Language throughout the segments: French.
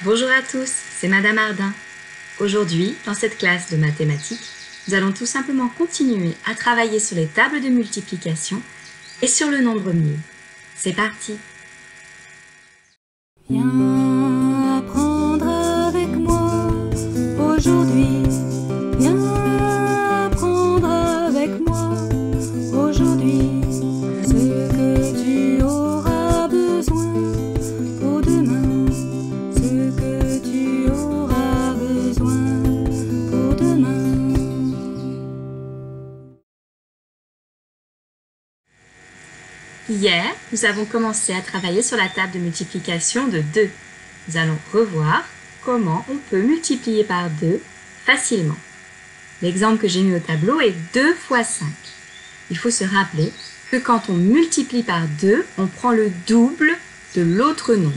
Bonjour à tous, c'est Madame Ardin. Aujourd'hui, dans cette classe de mathématiques, nous allons tout simplement continuer à travailler sur les tables de multiplication et sur le nombre 1000. C'est parti! Viens apprendre avec moi aujourd'hui. Viens apprendre avec moi aujourd'hui ce que tu auras besoin pour demain. Ce que tu auras besoin pour demain. Hier, nous avons commencé à travailler sur la table de multiplication de 2. Nous allons revoir comment on peut multiplier par 2 facilement. L'exemple que j'ai mis au tableau est 2 fois 5. Il faut se rappeler que quand on multiplie par 2, on prend le double de l'autre nombre.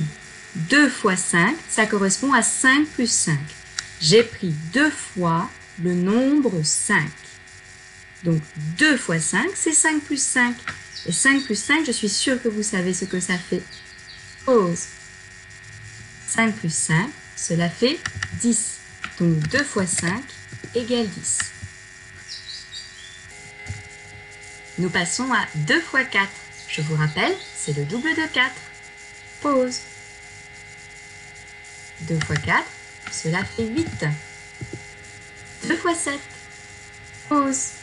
2 fois 5, ça correspond à 5 plus 5. J'ai pris 2 fois le nombre 5. Donc 2 fois 5, c'est 5 plus 5. Et 5 plus 5, je suis sûre que vous savez ce que ça fait. Pause. 5 plus 5, cela fait 10. Donc 2 fois 5 égale 10. Nous passons à 2 fois 4. Je vous rappelle, c'est le double de 4. Pause. 2 fois 4, cela fait 8. 2 fois 7. Pause.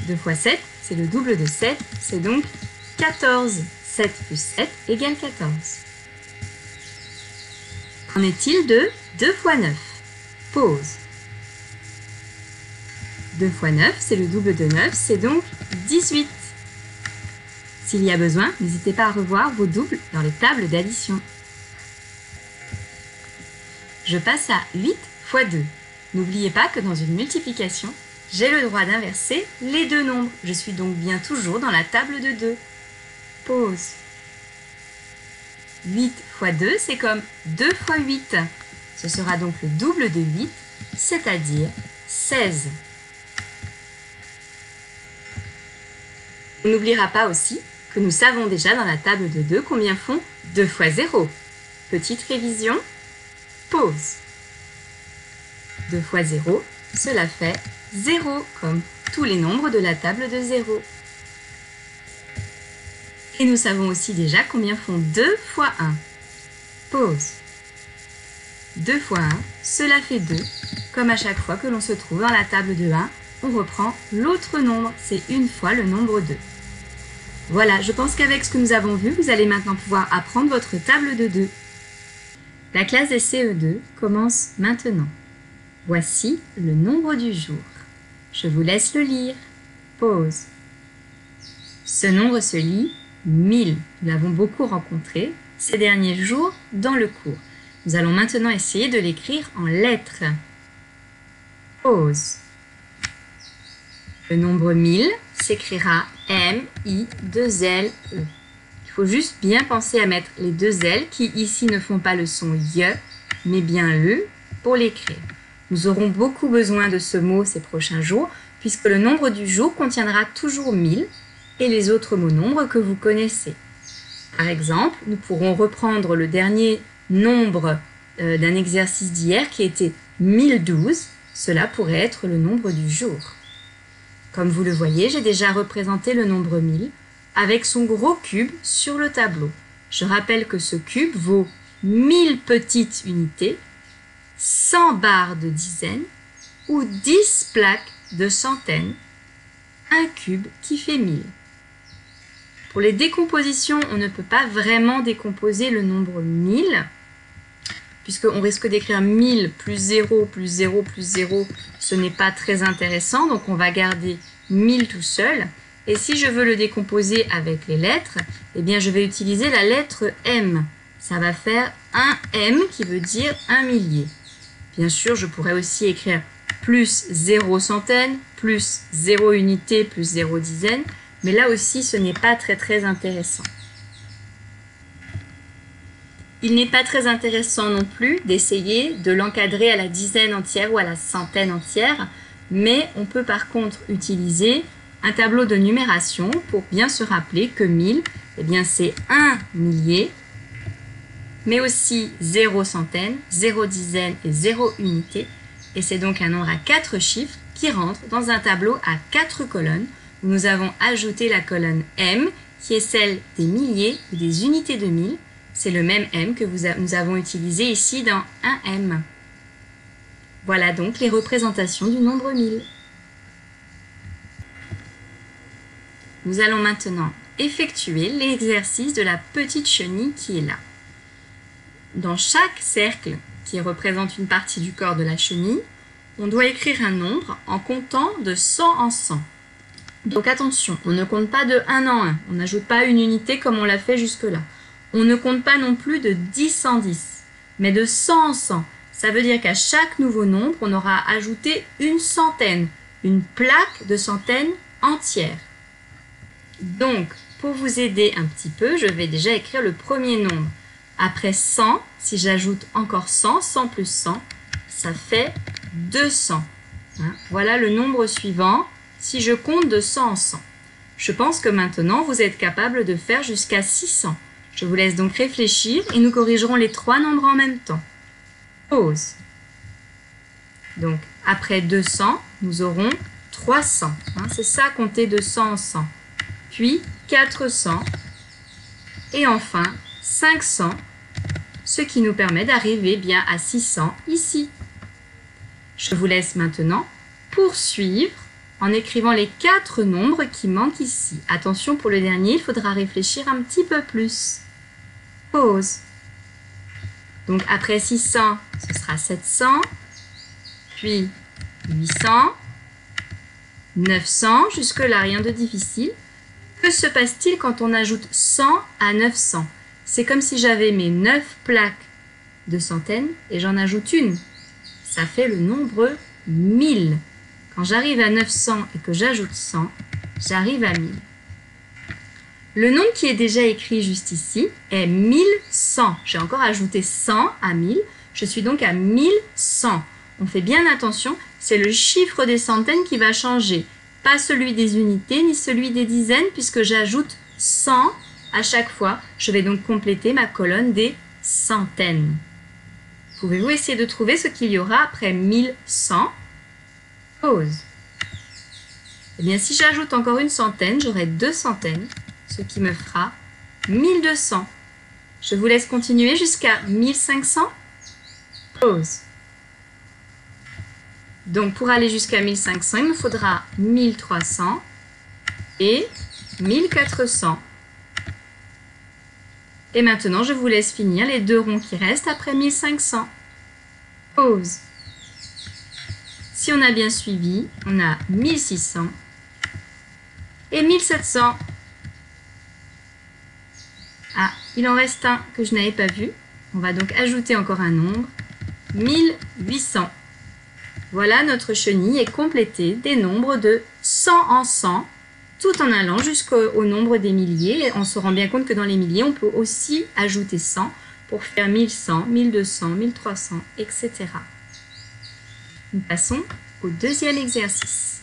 2 fois 7, c'est le double de 7, c'est donc 14. 7 plus 7 égale 14. Qu'en est-il de 2 fois 9? Pause. 2 fois 9, c'est le double de 9, c'est donc 18. S'il y a besoin, n'hésitez pas à revoir vos doubles dans les tables d'addition. Je passe à 8 fois 2. N'oubliez pas que dans une multiplication, j'ai le droit d'inverser les deux nombres. Je suis donc bien toujours dans la table de 2. Pause. 8 fois 2, c'est comme 2 fois 8. Ce sera donc le double de 8, c'est-à-dire 16. On n'oubliera pas aussi que nous savons déjà dans la table de 2 combien font 2 fois 0. Petite révision. Pause. 2 fois 0, cela fait 0, comme tous les nombres de la table de 0. Et nous savons aussi déjà combien font 2 fois 1. Pause. 2 fois 1, cela fait 2. Comme à chaque fois que l'on se trouve dans la table de 1, on reprend l'autre nombre, c'est une fois le nombre 2. Voilà, je pense qu'avec ce que nous avons vu, vous allez maintenant pouvoir apprendre votre table de 2. La classe des CE2 commence maintenant. Voici le nombre du jour. Je vous laisse le lire. Pause. Ce nombre se lit 1000. Nous l'avons beaucoup rencontré ces derniers jours dans le cours. Nous allons maintenant essayer de l'écrire en lettres. Pause. Le nombre 1000 s'écrira M-I-2-L-E. Il faut juste bien penser à mettre les deux L qui ici ne font pas le son Y, mais bien le pour l'écrire. Nous aurons beaucoup besoin de ce mot ces prochains jours, puisque le nombre du jour contiendra toujours 1000 et les autres mots nombres que vous connaissez. Par exemple, nous pourrons reprendre le dernier nombre d'un exercice d'hier qui était 1012. Cela pourrait être le nombre du jour. Comme vous le voyez, j'ai déjà représenté le nombre 1000 avec son gros cube sur le tableau. Je rappelle que ce cube vaut 1000 petites unités, 100 barres de dizaines ou 10 plaques de centaines, un cube qui fait 1000. Pour les décompositions, on ne peut pas vraiment décomposer le nombre 1000, puisqu'on risque d'écrire 1000 plus 0 plus 0 plus 0, ce n'est pas très intéressant, donc on va garder 1000 tout seul. Et si je veux le décomposer avec les lettres, eh bien je vais utiliser la lettre M. Ça va faire un M qui veut dire un millier. Bien sûr, je pourrais aussi écrire plus 0 centaine, plus 0 unité, plus 0 dizaine, mais là aussi, ce n'est pas très intéressant. Il n'est pas très intéressant non plus d'essayer de l'encadrer à la dizaine entière ou à la centaine entière, mais on peut par contre utiliser un tableau de numération pour bien se rappeler que 1000, eh bien c'est 1 millier mais aussi 0 centaine, 0 dizaine et 0 unité. Et c'est donc un nombre à 4 chiffres qui rentre dans un tableau à 4 colonnes où nous avons ajouté la colonne M qui est celle des milliers ou des unités de 1000. C'est le même M que nous avons utilisé ici dans 1M. Voilà donc les représentations du nombre 1000. Nous allons maintenant effectuer l'exercice de la petite chenille qui est là. Dans chaque cercle qui représente une partie du corps de la chenille, on doit écrire un nombre en comptant de 100 en 100. Donc attention, on ne compte pas de 1 en 1, on n'ajoute pas une unité comme on l'a fait jusque-là. On ne compte pas non plus de 10 en 10, mais de 100 en 100. Ça veut dire qu'à chaque nouveau nombre, on aura ajouté une centaine, une plaque de centaines entière. Donc, pour vous aider un petit peu, je vais déjà écrire le premier nombre. Après 100, si j'ajoute encore 100, 100 plus 100, ça fait 200. Voilà le nombre suivant si je compte de 100 en 100. Je pense que maintenant, vous êtes capable de faire jusqu'à 600. Je vous laisse donc réfléchir et nous corrigerons les 3 nombres en même temps. Pause. Donc, après 200, nous aurons 300. C'est ça, compter de 100 en 100. Puis 400 et enfin 500, ce qui nous permet d'arriver bien à 600 ici. Je vous laisse maintenant poursuivre en écrivant les 4 nombres qui manquent ici. Attention, pour le dernier, il faudra réfléchir un petit peu plus. Pause. Donc après 600, ce sera 700, puis 800, 900, jusque-là rien de difficile. Que se passe-t-il quand on ajoute 100 à 900? C'est comme si j'avais mes 9 plaques de centaines et j'en ajoute une. Ça fait le nombre 1000. Quand j'arrive à 900 et que j'ajoute 100, j'arrive à 1000. Le nombre qui est déjà écrit juste ici est 1100. J'ai encore ajouté 100 à 1000. Je suis donc à 1100. On fait bien attention, c'est le chiffre des centaines qui va changer. Pas celui des unités ni celui des dizaines puisque j'ajoute 100 à chaque fois. Je vais donc compléter ma colonne des centaines. Pouvez-vous essayer de trouver ce qu'il y aura après 1100? Pause. Eh bien, si j'ajoute encore une centaine, j'aurai 2 centaines, ce qui me fera 1200. Je vous laisse continuer jusqu'à 1500. Pause. Donc, pour aller jusqu'à 1500, il me faudra 1300 et 1400. Et maintenant, je vous laisse finir les 2 ronds qui restent après 1500. Pause. Si on a bien suivi, on a 1600 et 1700. Ah, il en reste un que je n'avais pas vu. On va donc ajouter encore un nombre, 1800. Voilà, notre chenille est complétée des nombres de 100 en 100, tout en allant jusqu'au nombre des milliers. Et on se rend bien compte que dans les milliers, on peut aussi ajouter 100 pour faire 1100, 1200, 1300, etc. Nous passons au deuxième exercice.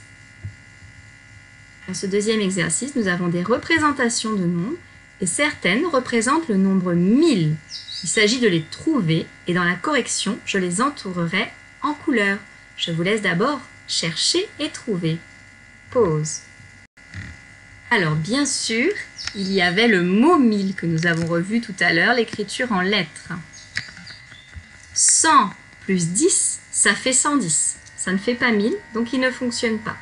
Dans ce deuxième exercice, nous avons des représentations de nombres et certaines représentent le nombre 1000. Il s'agit de les trouver et dans la correction, je les entourerai en couleur. Je vous laisse d'abord chercher et trouver. Pause. Alors, bien sûr, il y avait le mot 1000 que nous avons revu tout à l'heure, l'écriture en lettres. 100 plus 10, ça fait 110. Ça ne fait pas 1000, donc il ne fonctionne pas.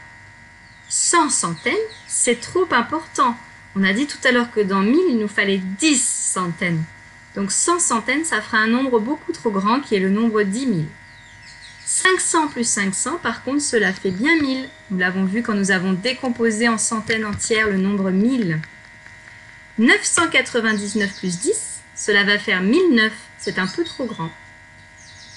100 centaines, c'est trop important. On a dit tout à l'heure que dans 1000, il nous fallait 10 centaines. Donc 100 centaines, ça fera un nombre beaucoup trop grand qui est le nombre 10 000. 500 plus 500, par contre, cela fait bien 1000. Nous l'avons vu quand nous avons décomposé en centaines entières le nombre 1000. 999 plus 10, cela va faire 1009. C'est un peu trop grand.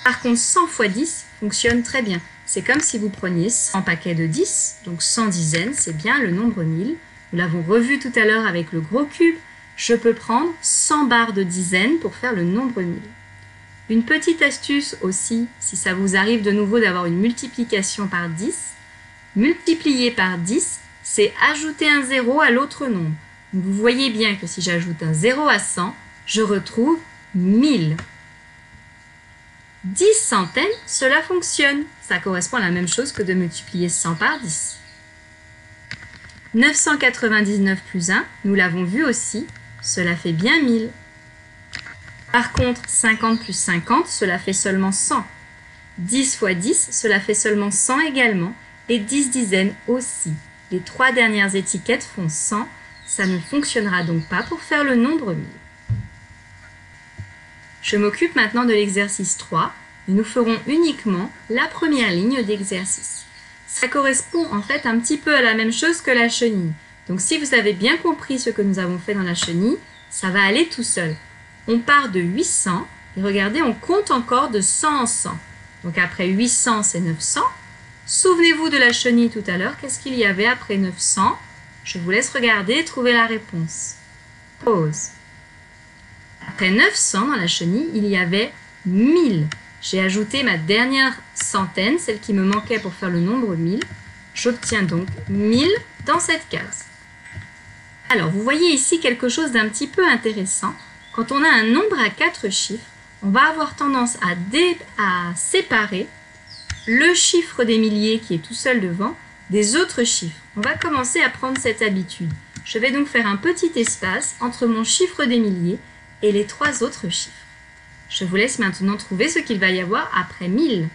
Par contre, 100 fois 10 fonctionne très bien. C'est comme si vous preniez 100 paquets de 10, donc 100 dizaines, c'est bien le nombre 1000. Nous l'avons revu tout à l'heure avec le gros cube. Je peux prendre 100 barres de dizaines pour faire le nombre 1000. Une petite astuce aussi, si ça vous arrive de nouveau d'avoir une multiplication par 10, multiplier par 10, c'est ajouter un 0 à l'autre nombre. Donc vous voyez bien que si j'ajoute un 0 à 100, je retrouve 1000. 10 centaines, cela fonctionne. Ça correspond à la même chose que de multiplier 100 par 10. 999 plus 1, nous l'avons vu aussi, cela fait bien 1000. Par contre, 50 plus 50, cela fait seulement 100. 10 fois 10, cela fait seulement 100 également, et 10 dizaines aussi. Les 3 dernières étiquettes font 100, ça ne fonctionnera donc pas pour faire le nombre 1000. Je m'occupe maintenant de l'exercice 3, et nous ferons uniquement la première ligne d'exercice. Ça correspond en fait un petit peu à la même chose que la chenille. Donc si vous avez bien compris ce que nous avons fait dans la chenille, ça va aller tout seul. On part de 800, et regardez, on compte encore de 100 en 100. Donc après 800, c'est 900. Souvenez-vous de la chenille tout à l'heure, qu'est-ce qu'il y avait après 900? Je vous laisse regarder et trouver la réponse. Pause. Après 900 dans la chenille, il y avait 1000. J'ai ajouté ma dernière centaine, celle qui me manquait pour faire le nombre 1000. J'obtiens donc 1000 dans cette case. Alors, vous voyez ici quelque chose d'un petit peu intéressant. Quand on a un nombre à 4 chiffres, on va avoir tendance à séparer le chiffre des milliers qui est tout seul devant des autres chiffres. On va commencer à prendre cette habitude. Je vais donc faire un petit espace entre mon chiffre des milliers et les 3 autres chiffres. Je vous laisse maintenant trouver ce qu'il va y avoir après 1000,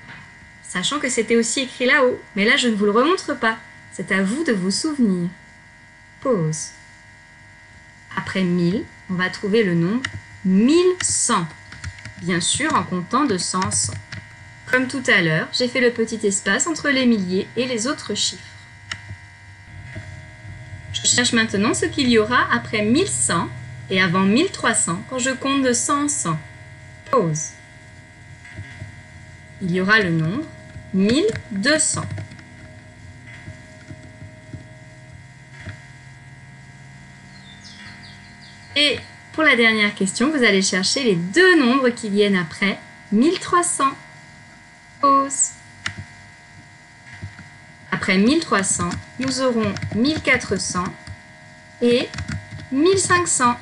sachant que c'était aussi écrit là-haut, mais là je ne vous le remontre pas, c'est à vous de vous souvenir. Pause. Après 1000, on va trouver le nombre 1100, bien sûr en comptant de 100 en 100. Comme tout à l'heure, j'ai fait le petit espace entre les milliers et les autres chiffres. Je cherche maintenant ce qu'il y aura après 1100 et avant 1300 quand je compte de 100 en 100. Pause. Il y aura le nombre 1200. Et pour la dernière question, vous allez chercher les 2 nombres qui viennent après 1300. Pause. Après 1300, nous aurons 1400 et 1500.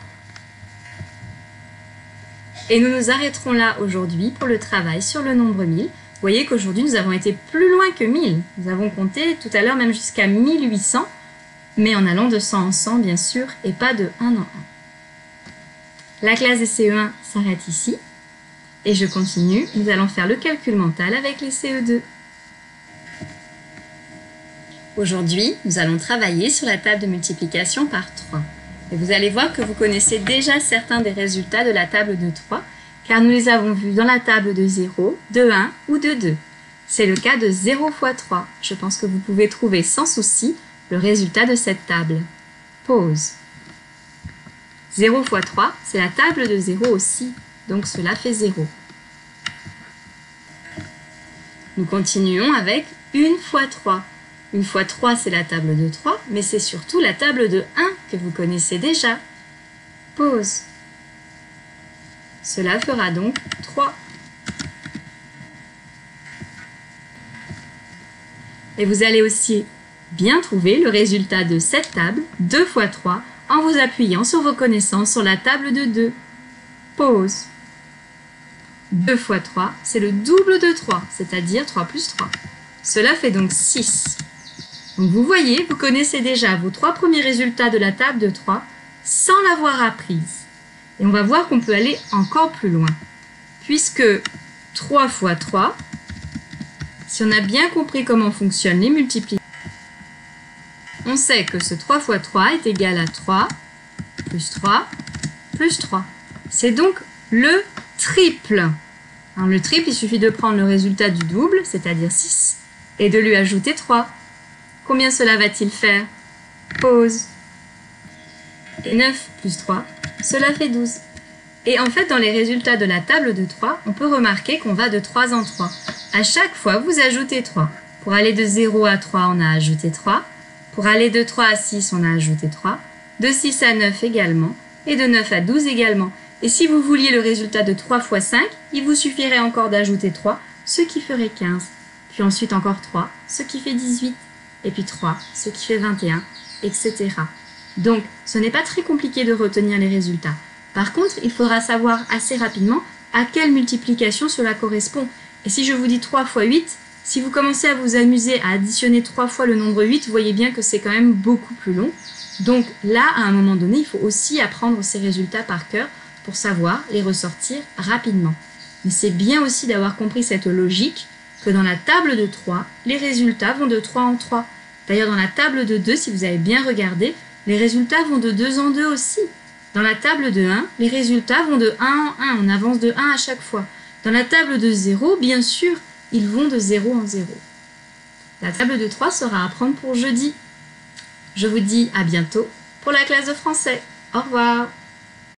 Et nous nous arrêterons là aujourd'hui pour le travail sur le nombre 1000. Vous voyez qu'aujourd'hui, nous avons été plus loin que 1000. Nous avons compté tout à l'heure même jusqu'à 1800, mais en allant de 100 en 100, bien sûr, et pas de 1 en 1. La classe des CE1 s'arrête ici. Et je continue. Nous allons faire le calcul mental avec les CE2. Aujourd'hui, nous allons travailler sur la table de multiplication par 3. Et vous allez voir que vous connaissez déjà certains des résultats de la table de 3, car nous les avons vus dans la table de 0, de 1 ou de 2. C'est le cas de 0 fois 3. Je pense que vous pouvez trouver sans souci le résultat de cette table. Pause. 0 fois 3, c'est la table de 0 aussi, donc cela fait 0. Nous continuons avec 1 fois 3. 1 fois 3, c'est la table de 3, mais c'est surtout la table de 1 que vous connaissez déjà. Pause. Cela fera donc 3. Et vous allez aussi bien trouver le résultat de cette table, 2 fois 3, en vous appuyant sur vos connaissances sur la table de 2. Pause. 2 fois 3, c'est le double de 3, c'est-à-dire 3 plus 3. Cela fait donc 6. Donc vous voyez, vous connaissez déjà vos 3 premiers résultats de la table de 3 sans l'avoir apprise. Et on va voir qu'on peut aller encore plus loin. Puisque 3 fois 3, si on a bien compris comment fonctionnent les multiplications, on sait que ce 3 fois 3 est égal à 3 plus 3 plus 3. C'est donc le triple. Alors, le triple, il suffit de prendre le résultat du double, c'est-à-dire 6, et de lui ajouter 3. Combien cela va-t-il faire? Pause. Et 9 plus 3, cela fait 12. Et en fait, dans les résultats de la table de 3, on peut remarquer qu'on va de 3 en 3. À chaque fois, vous ajoutez 3. Pour aller de 0 à 3, on a ajouté 3. Pour aller de 3 à 6, on a ajouté 3. De 6 à 9 également. Et de 9 à 12 également. Et si vous vouliez le résultat de 3 fois 5, il vous suffirait encore d'ajouter 3, ce qui ferait 15. Puis ensuite encore 3, ce qui fait 18. Et puis 3, ce qui fait 21, etc. Donc, ce n'est pas très compliqué de retenir les résultats. Par contre, il faudra savoir assez rapidement à quelle multiplication cela correspond. Et si je vous dis 3 fois 8, si vous commencez à vous amuser à additionner 3 fois le nombre 8, vous voyez bien que c'est quand même beaucoup plus long. Donc là, à un moment donné, il faut aussi apprendre ces résultats par cœur pour savoir les ressortir rapidement. Mais c'est bien aussi d'avoir compris cette logique que dans la table de 3, les résultats vont de 3 en 3. D'ailleurs, dans la table de 2, si vous avez bien regardé, les résultats vont de 2 en 2 aussi. Dans la table de 1, les résultats vont de 1 en 1, on avance de 1 à chaque fois. Dans la table de 0, bien sûr, ils vont de 0 en 0. La table de 3 sera à apprendre pour jeudi. Je vous dis à bientôt pour la classe de français. Au revoir.